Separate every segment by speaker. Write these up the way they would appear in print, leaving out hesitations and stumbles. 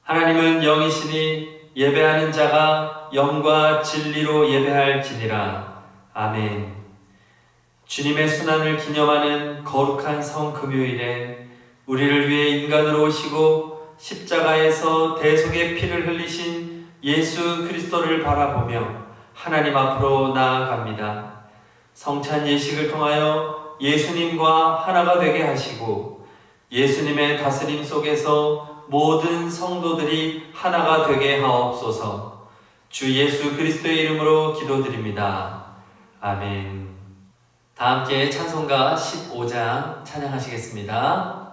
Speaker 1: 하나님은 영이시니 예배하는 자가 영과 진리로 예배할지니라. 아멘. 주님의 순환을 기념하는 거룩한 성금요일에 우리를 위해 인간으로 오시고 십자가에서 대속의 피를 흘리신 예수 그리스도를 바라보며 하나님 앞으로 나아갑니다. 성찬 예식을 통하여 예수님과 하나가 되게 하시고 예수님의 다스림 속에서 모든 성도들이 하나가 되게 하옵소서. 주 예수 그리스도의 이름으로 기도드립니다. 아멘. 다 함께 찬송가 15장 찬양하시겠습니다.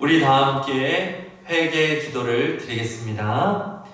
Speaker 1: 우리 다 함께 회개의 기도를 드리겠습니다.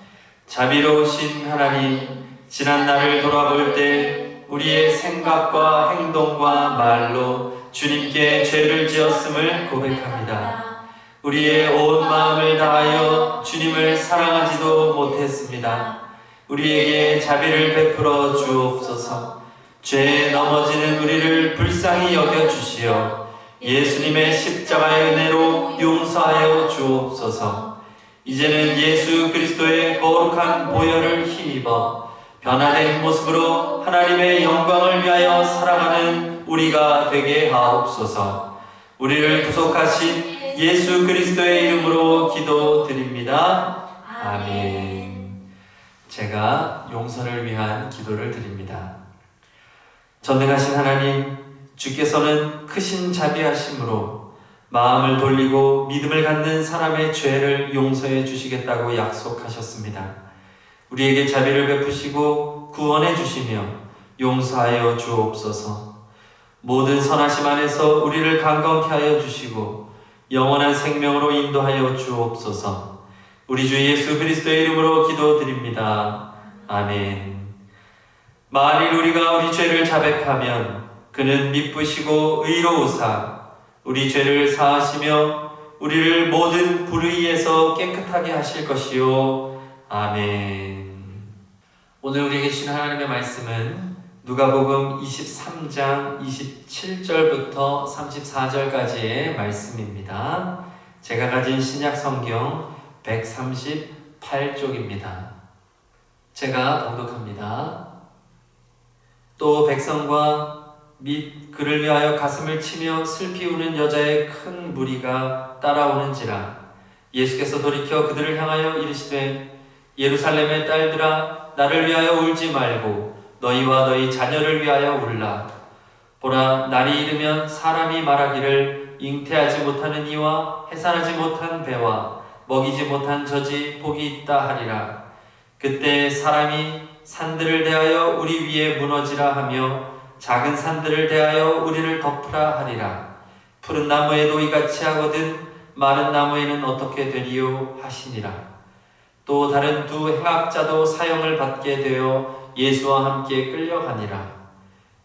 Speaker 1: 자비로우신 하나님, 지난 날을 돌아볼 때 우리의 생각과 행동과 말로 주님께 죄를 지었음을 고백합니다. 우리의 온 마음을 다하여 주님을 사랑하지도 못했습니다. 우리에게 자비를 베풀어 주옵소서. 죄에 넘어지는 우리를 불쌍히 여겨주시어 예수님의 십자가의 은혜로 용서하여 주옵소서. 이제는 예수 그리스도의 거룩한 보혈을 힘입어 변화된 모습으로 하나님의 영광을 위하여 살아가는 우리가 되게 하옵소서. 우리를 구속하신 예수 그리스도의 이름으로 기도드립니다. 아멘. 제가 용서를 위한 기도를 드립니다. 전능하신 하나님, 주께서는 크신 자비하심으로 마음을 돌리고 믿음을 갖는 사람의 죄를 용서해 주시겠다고 약속하셨습니다. 우리에게 자비를 베푸시고 구원해 주시며 용서하여 주옵소서. 모든 선하심 안에서 우리를 강건케 하여 주시고 영원한 생명으로 인도하여 주옵소서. 우리 주 예수 그리스도의 이름으로 기도드립니다. 아멘. 만일 우리가 우리 죄를 자백하면 그는 미쁘시고 의로우사 우리 죄를 사하시며 우리를 모든 불의에서 깨끗하게 하실 것이요. 아멘. 오늘 우리에게 주신 하나님의 말씀은 누가복음 23장 27절부터 34절까지의 말씀입니다. 제가 가진 신약 성경 138쪽입니다. 제가 봉독합니다. 또 백성과 및 그를 위하여 가슴을 치며 슬피 우는 여자의 큰 무리가 따라오는지라. 예수께서 돌이켜 그들을 향하여 이르시되 예루살렘의 딸들아, 나를 위하여 울지 말고 너희와 너희 자녀를 위하여 울라. 보라, 날이 이르면 사람이 말하기를 잉태하지 못하는 이와 해산하지 못한 배와 먹이지 못한 젖이 복이 있다 하리라. 그때 사람이 산들을 대하여 우리 위에 무너지라 하며 작은 산들을 대하여 우리를 덮으라 하리라. 푸른 나무에도 이같이 하거든 마른 나무에는 어떻게 되리요 하시니라. 또 다른 두 행악자도 사형을 받게 되어 예수와 함께 끌려가니라.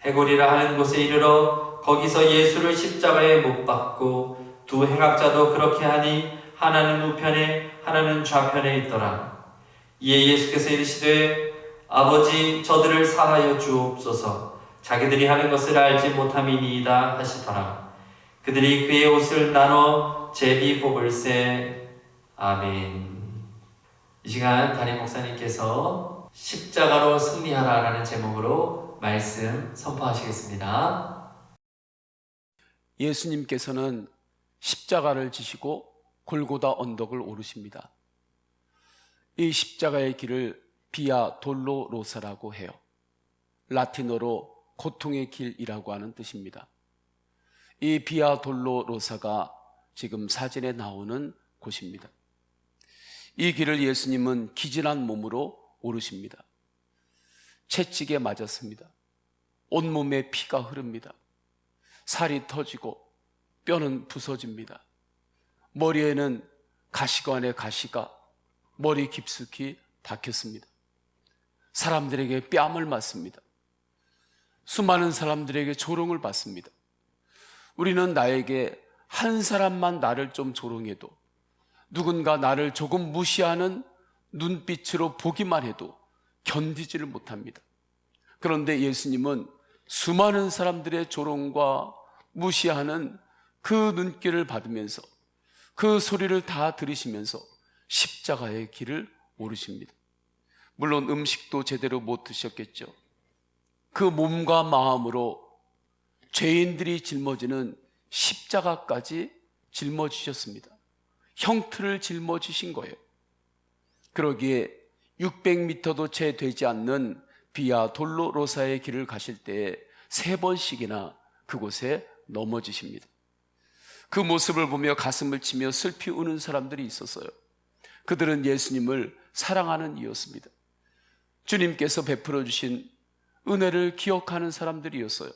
Speaker 1: 해골이라 하는 곳에 이르러 거기서 예수를 십자가에 못 박고 두 행악자도 그렇게 하니 하나는 우편에 하나는 좌편에 있더라. 이에 예수께서 이르시되 아버지, 저들을 사하여 주옵소서. 자기들이 하는 것을 알지 못함이니이다 하시더라. 그들이 그의 옷을 나눠 제비 뽑을세. 아멘. 이 시간 담임 목사님께서 십자가로 승리하라라는 제목으로 말씀 선포하시겠습니다.
Speaker 2: 예수님께서는 십자가를 지시고 골고다 언덕을 오르십니다. 이 십자가의 길을 비아 돌로로사라고 해요. 라틴어로 고통의 길이라고 하는 뜻입니다. 이 비아 돌로로사가 지금 사진에 나오는 곳입니다. 이 길을 예수님은 기진한 몸으로 오르십니다. 채찍에 맞았습니다. 온몸에 피가 흐릅니다. 살이 터지고 뼈는 부서집니다. 머리에는 가시관에 가시가 머리 깊숙이 박혔습니다. 사람들에게 뺨을 맞습니다. 수많은 사람들에게 조롱을 받습니다. 우리는 나에게 한 사람만 나를 좀 조롱해도, 누군가 나를 조금 무시하는 눈빛으로 보기만 해도 견디지를 못합니다. 그런데 예수님은 수많은 사람들의 조롱과 무시하는 그 눈길을 받으면서, 그 소리를 다 들으시면서 십자가의 길을 오르십니다. 물론 음식도 제대로 못 드셨겠죠. 그 몸과 마음으로 죄인들이 짊어지는 십자가까지 짊어지셨습니다. 형틀을 짊어지신 거예요. 그러기에 600m도 채 되지 않는 비아 돌로로사의 길을 가실 때에 3번씩이나 그곳에 넘어지십니다. 그 모습을 보며 가슴을 치며 슬피 우는 사람들이 있었어요. 그들은 예수님을 사랑하는 이였습니다. 주님께서 베풀어 주신 은혜를 기억하는 사람들이었어요.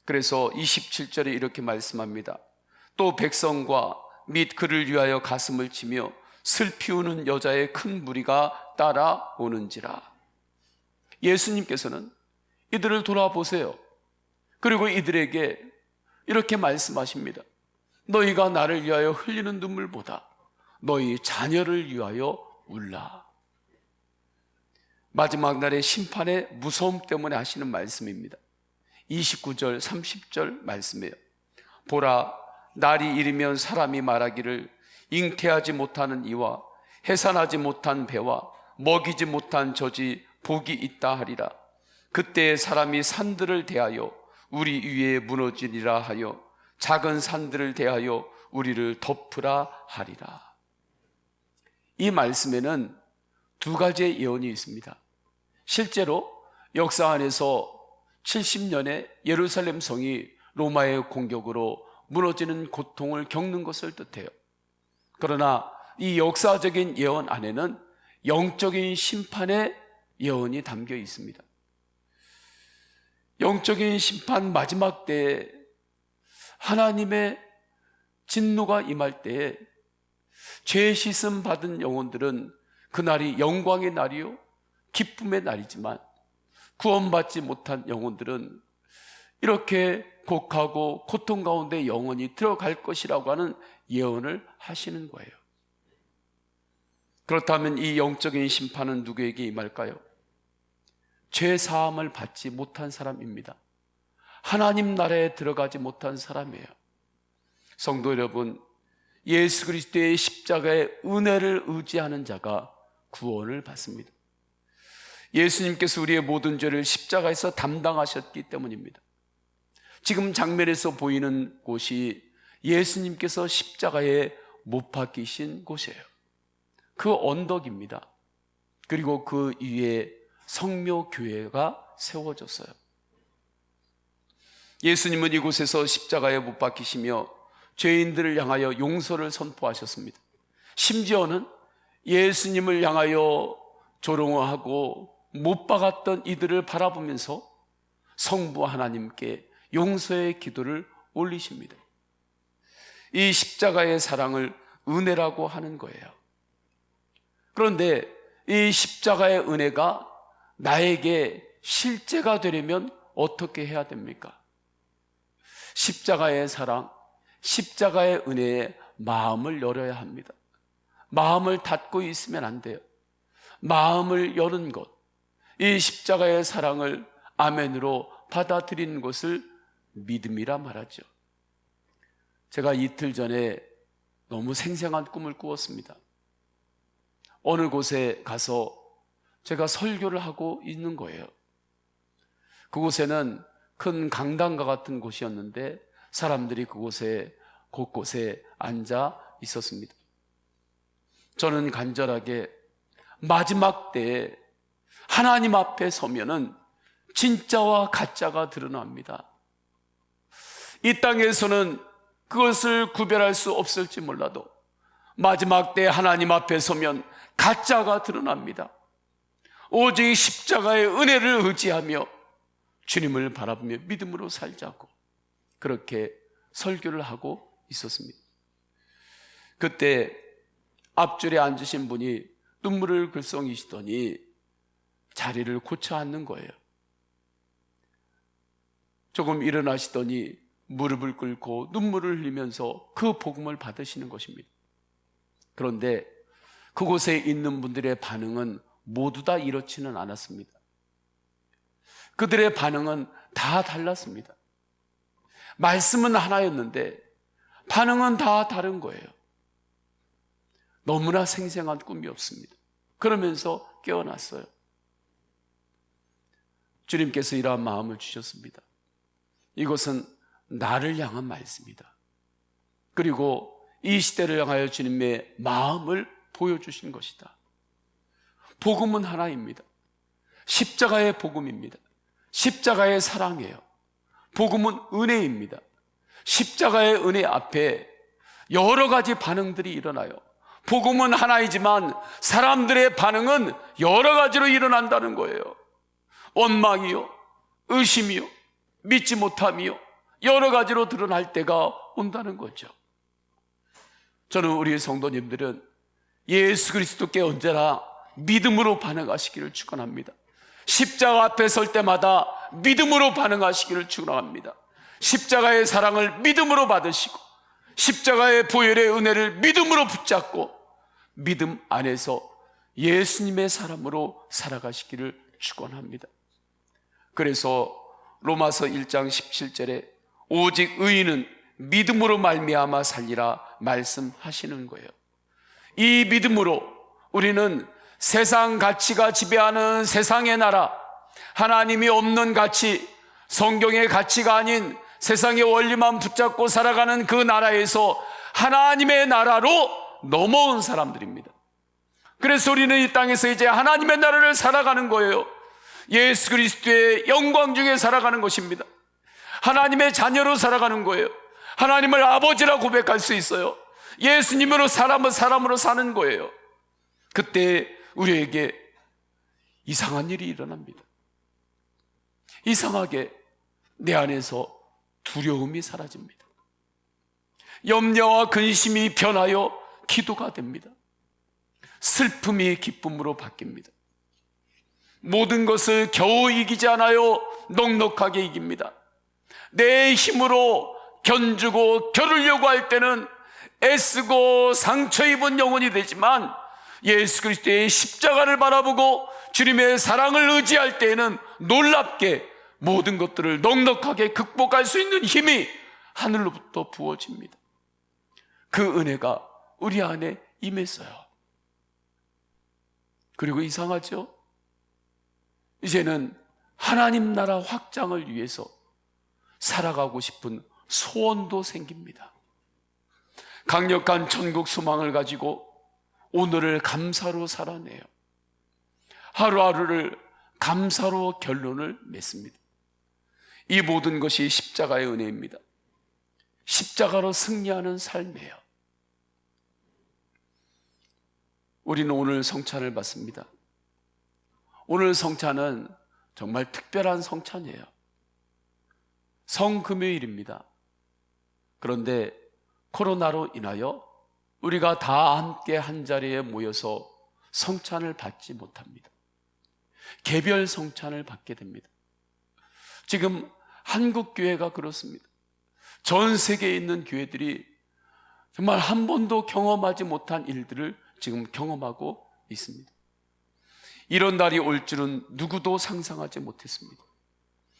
Speaker 2: 그래서 27절에 이렇게 말씀합니다. 또 백성과 및 그를 위하여 가슴을 치며 슬피 우는 여자의 큰 무리가 따라오는지라. 예수님께서는 이들을 돌아보세요. 그리고 이들에게 이렇게 말씀하십니다. 너희가 나를 위하여 흘리는 눈물보다 너희 자녀를 위하여 울라. 마지막 날의 심판의 무서움 때문에 하시는 말씀입니다. 29절 30절 말씀이에요. 보라, 날이 이르면 사람이 말하기를 잉태하지 못하는 이와 해산하지 못한 배와 먹이지 못한 젖이 복이 있다 하리라. 그때 사람이 산들을 대하여 우리 위에 무너지리라 하여 작은 산들을 대하여 우리를 덮으라 하리라. 이 말씀에는 두 가지의 예언이 있습니다. 실제로 역사 안에서 70년에 예루살렘 성이 로마의 공격으로 무너지는 고통을 겪는 것을 뜻해요. 그러나 이 역사적인 예언 안에는 영적인 심판의 예언이 담겨 있습니다. 영적인 심판 마지막 때에 하나님의 진노가 임할 때에 죄 씻음 받은 영혼들은 그날이 영광의 날이요 기쁨의 날이지만 구원받지 못한 영혼들은 이렇게 곡하고 고통 가운데 영원히 들어갈 것이라고 하는 예언을 하시는 거예요. 그렇다면 이 영적인 심판은 누구에게 임할까요? 죄 사함을 받지 못한 사람입니다. 하나님 나라에 들어가지 못한 사람이에요. 성도 여러분, 예수 그리스도의 십자가의 은혜를 의지하는 자가 구원을 받습니다. 예수님께서 우리의 모든 죄를 십자가에서 담당하셨기 때문입니다. 지금 장면에서 보이는 곳이 예수님께서 십자가에 못 박히신 곳이에요. 그 언덕입니다. 그리고 그 위에 성묘교회가 세워졌어요. 예수님은 이곳에서 십자가에 못 박히시며 죄인들을 향하여 용서를 선포하셨습니다. 심지어는 예수님을 향하여 조롱하고 못 박았던 이들을 바라보면서 성부 하나님께 용서의 기도를 올리십니다. 이 십자가의 사랑을 은혜라고 하는 거예요. 그런데 이 십자가의 은혜가 나에게 실제가 되려면 어떻게 해야 됩니까? 십자가의 사랑, 십자가의 은혜에 마음을 열어야 합니다. 마음을 닫고 있으면 안 돼요. 마음을 여는 것, 이 십자가의 사랑을 아멘으로 받아들이는 것을 믿음이라 말하죠. 제가 이틀 전에 너무 생생한 꿈을 꾸었습니다. 어느 곳에 가서 제가 설교를 하고 있는 거예요. 그곳에는 큰 강당과 같은 곳이었는데 사람들이 그곳에 곳곳에 앉아 있었습니다. 저는 간절하게 마지막 때에 하나님 앞에 서면은 진짜와 가짜가 드러납니다. 이 땅에서는 그것을 구별할 수 없을지 몰라도 마지막 때 하나님 앞에 서면 가짜가 드러납니다. 오직 십자가의 은혜를 의지하며 주님을 바라보며 믿음으로 살자고 그렇게 설교를 하고 있었습니다. 그때 앞줄에 앉으신 분이 눈물을 글썽이시더니 자리를 고쳐 앉는 거예요. 조금 일어나시더니 무릎을 꿇고 눈물을 흘리면서 그 복음을 받으시는 것입니다. 그런데 그곳에 있는 분들의 반응은 모두 다 이렇지는 않았습니다. 그들의 반응은 다 달랐습니다. 말씀은 하나였는데 반응은 다 다른 거예요. 너무나 생생한 꿈이었습니다. 그러면서 깨어났어요. 주님께서 이러한 마음을 주셨습니다. 이것은 나를 향한 말씀이다. 그리고 이 시대를 향하여 주님의 마음을 보여주신 것이다. 복음은 하나입니다. 십자가의 복음입니다. 십자가의 사랑이에요. 복음은 은혜입니다. 십자가의 은혜 앞에 여러 가지 반응들이 일어나요. 복음은 하나이지만 사람들의 반응은 여러 가지로 일어난다는 거예요. 원망이요, 의심이요, 믿지 못함이요, 여러 가지로 드러날 때가 온다는 거죠. 저는 우리 성도님들은 예수 그리스도께 언제나 믿음으로 반응하시기를 축원합니다. 십자가 앞에 설 때마다 믿음으로 반응하시기를 축원합니다. 십자가의 사랑을 믿음으로 받으시고 십자가의 보혈의 은혜를 믿음으로 붙잡고 믿음 안에서 예수님의 사람으로 살아가시기를 축원합니다. 그래서 로마서 1장 17절에 오직 의인은 믿음으로 말미암아 살리라 말씀하시는 거예요. 이 믿음으로 우리는 세상 가치가 지배하는 세상의 나라, 하나님이 없는 가치, 성경의 가치가 아닌 세상의 원리만 붙잡고 살아가는 그 나라에서 하나님의 나라로 넘어온 사람들입니다. 그래서 우리는 이 땅에서 이제 하나님의 나라를 살아가는 거예요. 예수 그리스도의 영광 중에 살아가는 것입니다. 하나님의 자녀로 살아가는 거예요. 하나님을 아버지라 고백할 수 있어요. 예수님으로 사람으로 사는 거예요. 그때 우리에게 이상한 일이 일어납니다. 이상하게 내 안에서 두려움이 사라집니다. 염려와 근심이 변하여 기도가 됩니다. 슬픔이 기쁨으로 바뀝니다. 모든 것을 겨우 이기지 않아요 넉넉하게 이깁니다. 내 힘으로 견주고 겨루려고 할 때는 애쓰고 상처 입은 영혼이 되지만, 예수 그리스도의 십자가를 바라보고 주님의 사랑을 의지할 때에는 놀랍게 모든 것들을 넉넉하게 극복할 수 있는 힘이 하늘로부터 부어집니다. 그 은혜가 우리 안에 임했어요. 그리고 이상하죠? 이제는 하나님 나라 확장을 위해서 살아가고 싶은 소원도 생깁니다. 강력한 천국 소망을 가지고 오늘을 감사로 살아내요. 하루하루를 감사로 결론을 맺습니다. 이 모든 것이 십자가의 은혜입니다. 십자가로 승리하는 삶이에요. 우리는 오늘 성찬을 받습니다. 오늘 성찬은 정말 특별한 성찬이에요. 성금요일입니다. 그런데 코로나로 인하여 우리가 다 함께 한 자리에 모여서 성찬을 받지 못합니다. 개별 성찬을 받게 됩니다. 지금 한국 교회가 그렇습니다. 전 세계에 있는 교회들이 정말 한 번도 경험하지 못한 일들을 지금 경험하고 있습니다. 이런 날이 올 줄은 누구도 상상하지 못했습니다.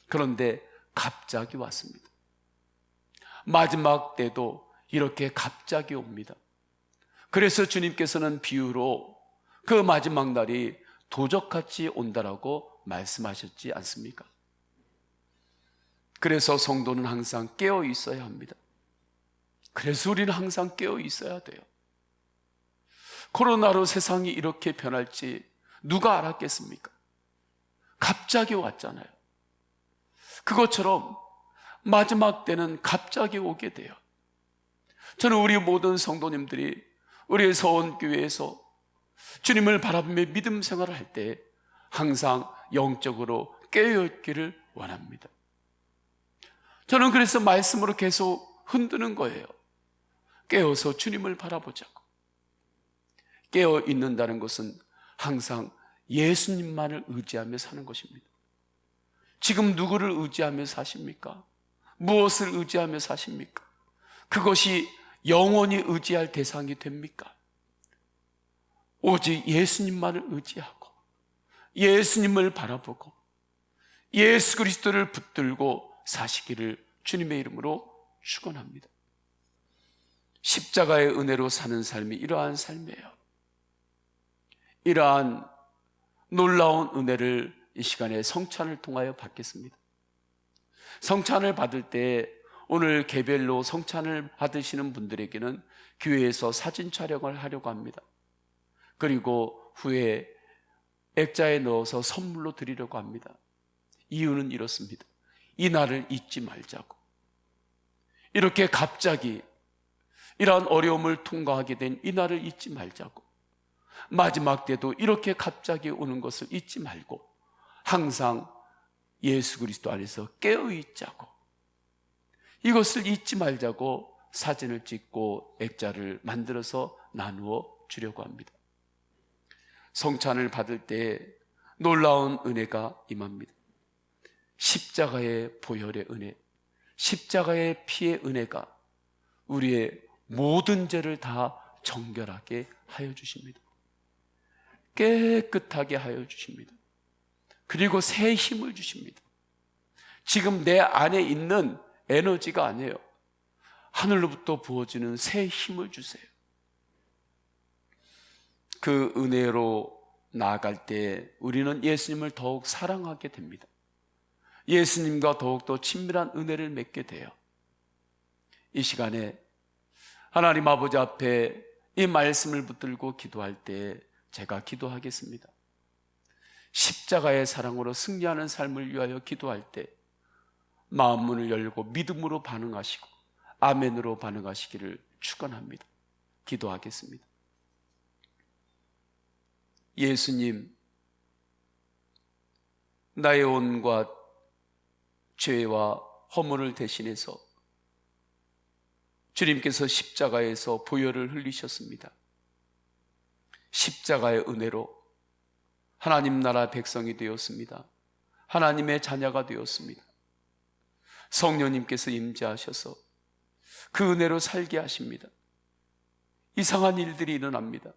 Speaker 2: 그런데 갑자기 왔습니다. 마지막 때도 이렇게 갑자기 옵니다. 그래서 주님께서는 비유로 그 마지막 날이 도적같이 온다라고 말씀하셨지 않습니까? 그래서 성도는 항상 깨어 있어야 합니다. 그래서 우리는 항상 깨어 있어야 돼요. 코로나로 세상이 이렇게 변할지 누가 알았겠습니까? 갑자기 왔잖아요. 그것처럼 마지막 때는 갑자기 오게 돼요. 저는 우리 모든 성도님들이 우리의 서원교회에서 주님을 바라보며 믿음 생활을 할 때 항상 영적으로 깨어있기를 원합니다. 저는 그래서 말씀으로 계속 흔드는 거예요. 깨어서 주님을 바라보자고. 깨어 있는다는 것은 항상 예수님만을 의지하며 사는 것입니다. 지금 누구를 의지하며 사십니까? 무엇을 의지하며 사십니까? 그것이 영원히 의지할 대상이 됩니까? 오직 예수님만을 의지하고 예수님을 바라보고 예수 그리스도를 붙들고 사시기를 주님의 이름으로 축원합니다. 십자가의 은혜로 사는 삶이 이러한 삶이에요. 이러한 놀라운 은혜를 이 시간에 성찬을 통하여 받겠습니다. 성찬을 받을 때 오늘 개별로 성찬을 받으시는 분들에게는 교회에서 사진 촬영을 하려고 합니다. 그리고 후에 액자에 넣어서 선물로 드리려고 합니다. 이유는 이렇습니다. 이 날을 잊지 말자고. 이렇게 갑자기 이러한 어려움을 통과하게 된 이 날을 잊지 말자고. 마지막 때도 이렇게 갑자기 오는 것을 잊지 말고 항상 예수 그리스도 안에서 깨어있자고, 이것을 잊지 말자고 사진을 찍고 액자를 만들어서 나누어 주려고 합니다. 성찬을 받을 때 놀라운 은혜가 임합니다. 십자가의 보혈의 은혜, 십자가의 피의 은혜가 우리의 모든 죄를 다 정결하게 하여 주십니다. 깨끗하게 하여 주십니다. 그리고 새 힘을 주십니다. 지금 내 안에 있는 에너지가 아니에요. 하늘로부터 부어지는 새 힘을 주세요. 그 은혜로 나아갈 때 우리는 예수님을 더욱 사랑하게 됩니다. 예수님과 더욱더 친밀한 은혜를 맺게 돼요. 이 시간에 하나님 아버지 앞에 이 말씀을 붙들고 기도할 때 제가 기도하겠습니다. 십자가의 사랑으로 승리하는 삶을 위하여 기도할 때 마음 문을 열고 믿음으로 반응하시고 아멘으로 반응하시기를 축원합니다. 기도하겠습니다. 예수님, 나의 온갖 죄와 허물을 대신해서 주님께서 십자가에서 보혈을 흘리셨습니다. 십자가의 은혜로 하나님 나라 백성이 되었습니다. 하나님의 자녀가 되었습니다. 성령님께서 임재하셔서 그 은혜로 살게 하십니다. 이상한 일들이 일어납니다.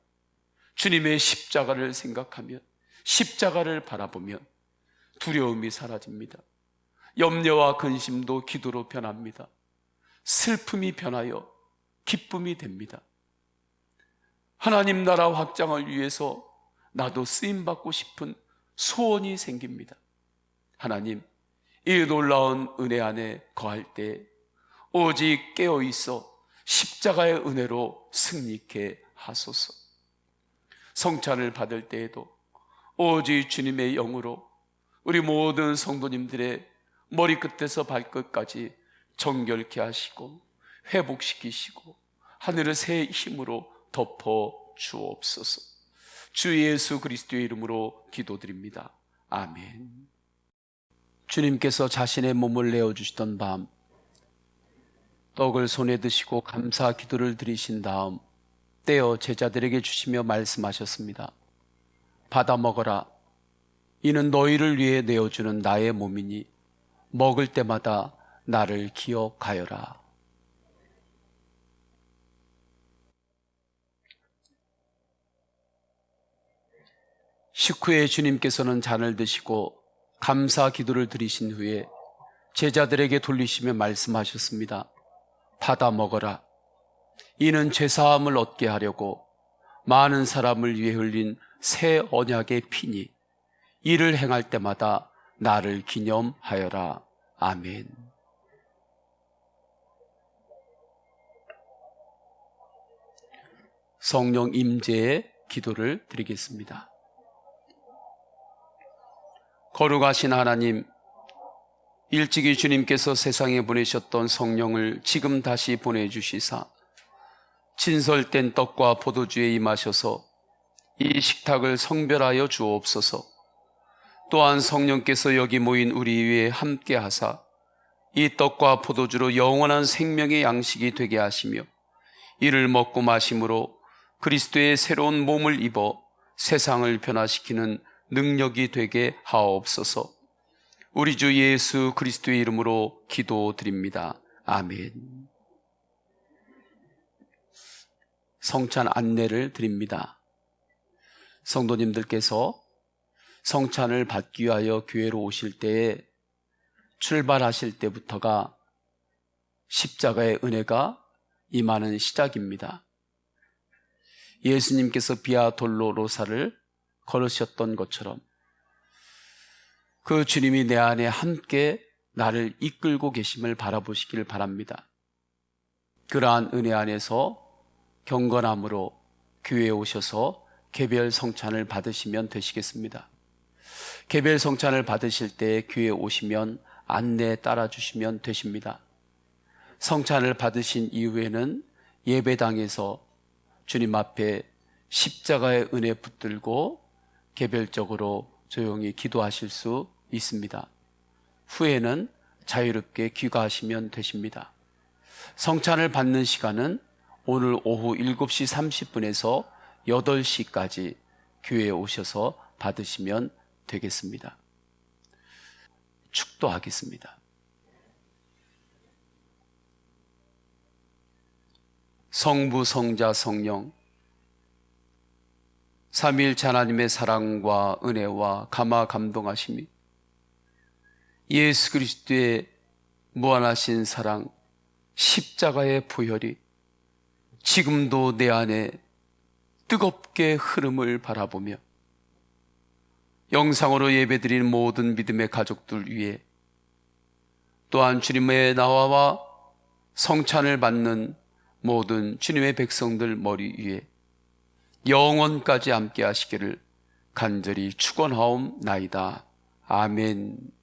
Speaker 2: 주님의 십자가를 생각하면, 십자가를 바라보면 두려움이 사라집니다. 염려와 근심도 기도로 변합니다. 슬픔이 변하여 기쁨이 됩니다. 하나님 나라 확장을 위해서 나도 쓰임받고 싶은 소원이 생깁니다. 하나님, 이 놀라운 은혜 안에 거할 때 오직 깨어있어 십자가의 은혜로 승리케 하소서. 성찬을 받을 때에도 오직 주님의 영으로 우리 모든 성도님들의 머리끝에서 발끝까지 정결케 하시고 회복시키시고 하늘의 새 힘으로 덮어 주옵소서. 주 예수 그리스도의 이름으로 기도드립니다. 아멘. 주님께서 자신의 몸을 내어주시던 밤 떡을 손에 드시고 감사 기도를 드리신 다음 떼어 제자들에게 주시며 말씀하셨습니다. 받아 먹어라. 이는 너희를 위해 내어주는 나의 몸이니 먹을 때마다 나를 기억하여라. 식후에 주님께서는 잔을 드시고 감사 기도를 드리신 후에 제자들에게 돌리시며 말씀하셨습니다. 받아 먹어라. 이는 죄사함을 얻게 하려고 많은 사람을 위해 흘린 새 언약의 피니 이를 행할 때마다 나를 기념하여라. 아멘. 성령 임재의 기도를 드리겠습니다. 거룩하신 하나님, 일찍이 주님께서 세상에 보내셨던 성령을 지금 다시 보내주시사 진설된 떡과 포도주에 임하셔서 이 식탁을 성별하여 주옵소서. 또한 성령께서 여기 모인 우리 위에 함께 하사 이 떡과 포도주로 영원한 생명의 양식이 되게 하시며 이를 먹고 마심으로 그리스도의 새로운 몸을 입어 세상을 변화시키는 능력이 되게 하옵소서. 우리 주 예수 그리스도의 이름으로 기도드립니다. 아멘. 성찬 안내를 드립니다. 성도님들께서 성찬을 받기 위하여 교회로 오실 때에 출발하실 때부터가 십자가의 은혜가 임하는 시작입니다. 예수님께서 비아 돌로로사를 걸으셨던 것처럼 그 주님이 내 안에 함께 나를 이끌고 계심을 바라보시길 바랍니다. 그러한 은혜 안에서 경건함으로 교회에 오셔서 개별 성찬을 받으시면 되시겠습니다. 개별 성찬을 받으실 때 교회에 오시면 안내에 따라 주시면 되십니다. 성찬을 받으신 이후에는 예배당에서 주님 앞에 십자가의 은혜 붙들고 개별적으로 조용히 기도하실 수 있습니다. 후에는 자유롭게 귀가하시면 되십니다. 성찬을 받는 시간은 오늘 오후 7시 30분에서 8시까지 교회에 오셔서 받으시면 되겠습니다. 축도하겠습니다. 성부, 성자, 성령 삼위일체 하나님의 사랑과 은혜와 감화 감동하심이 예수 그리스도의 무한하신 사랑 십자가의 보혈이 지금도 내 안에 뜨겁게 흐름을 바라보며 영상으로 예배드리는 모든 믿음의 가족들 위해, 또한 주님의 나와와 성찬을 받는 모든 주님의 백성들 머리 위에 영원까지 함께 하시기를 간절히 축원하옵나이다. 아멘.